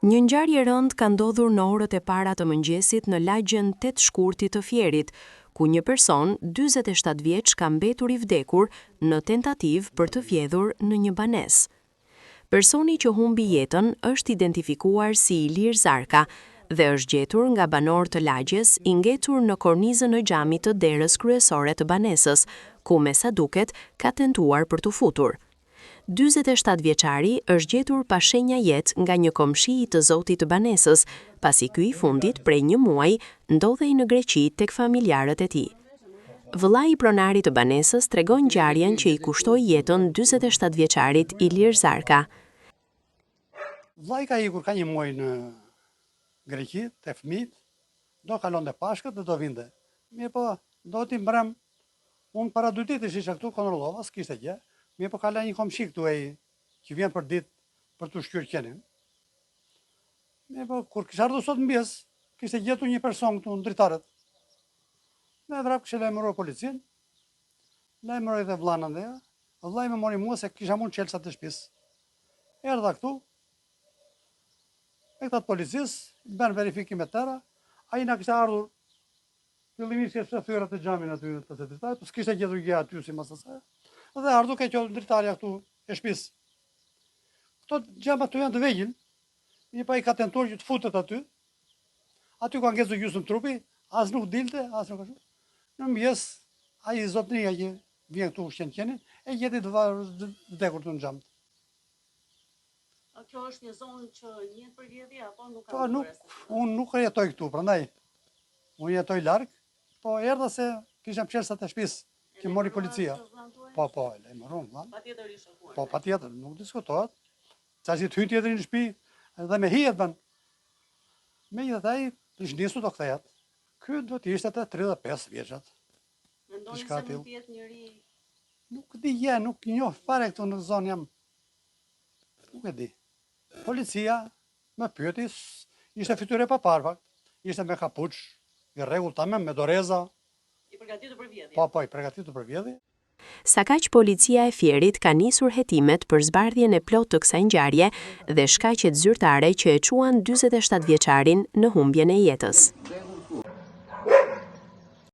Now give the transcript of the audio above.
Një ngjarje e rëndë ka ndodhur në orët e para të mëngjesit në lagjen 8 Shkurtit të Fierit, ku një person, 47 vjeç, ka mbetur i vdekur në tentativë për të vjedhur në një banesë. Personi që humbi jetën është identifikuar si Ilir Zarka dhe është gjetur nga banor të lagjes i ngjetur në kornizën e xhamit të derës kryesore të banesës, ku me sa duket ka tentuar për të futur. 47 vjeçari është gjetur pa shenja jetë nga një komshi i të zotit të banesës, pasi ky i fundit prej një muaji ndodhej në Greqi tek familjarët e tij. Vëllai i pronarit të banesës tregon ngjarjen që i kushtoi jetën 47 vjeçarit Ilir Zarka. Vllai ka ikur ka një muaj në Greqi te fëmijët, do kalonte Pashkët dhe do vinte. Mirë po, do ti mbrëm. Unë para 2 ditësh isha këtu, kontrollova, s'kishte gjë. Mirë po kala një komshi këtu që vjen për ditë për të shkyrë qenin. Mirë po, kur kisha ardhur sot mbjes, kishte gjetur një person këtu në dritarët. Me vrap kishte lajmëruar policinë, lajmëroi dhe vllain andej. Vllai më mori mua se kisha mund çelsat të shtëpisë. Erdha këtu, e këta të policisë, bën verifikim e tëra, ai na kishte ardhur fillimisht se thyrat e xhamin aty të dritarit, po s'kishte gjetur gjë aty si mas asaj. Dhe ardhur ka qenë dritarja këtu e shtëpisë. Këto xhama këtu janë të vegjël, një pa i ka tentuar që të futet aty. Aty ka ngecur gjysmë trupi, as nuk dilte, as nuk ashtu. Në mëngjes, ai zotëria që vjen këtu ushqen qenin, e gjeti të vdekur në xham. Kjo është një zonë që njihet për vjedhje apo nuk ka? Po unë nuk jetoj këtu, prandaj. Unë jetoj larg, po erdha se kisha çelsat e shtëpisë që mori policia. Po, lajmëron, valla. Patjetër i shokuar. Po, patjetër, nuk diskutohet. Çasi të hyjë tjetër në shtëpi, edhe me hijet bën. Megjithatë ai ish nisur do kthehet. Ky do të ishte atë 35 vjeçat. Mendoni se mund të jetë njëri? Nuk di gjë, nuk njoh fare këtu në zonë jam. Nuk e di. Policia më pyeti, ishte fytyrë pa parë, ishte me kapuç, i rregull tamam me doreza. I përgatitur për vjedhje. Po, i përgatitur për vjedhje. Sa kaq policia e Fierit ka nisur hetimet për zbardhjen e plotë të kësaj ngjarje dhe shkaqet zyrtare që e çuan 47 vjeçarin në humbjen e jetës.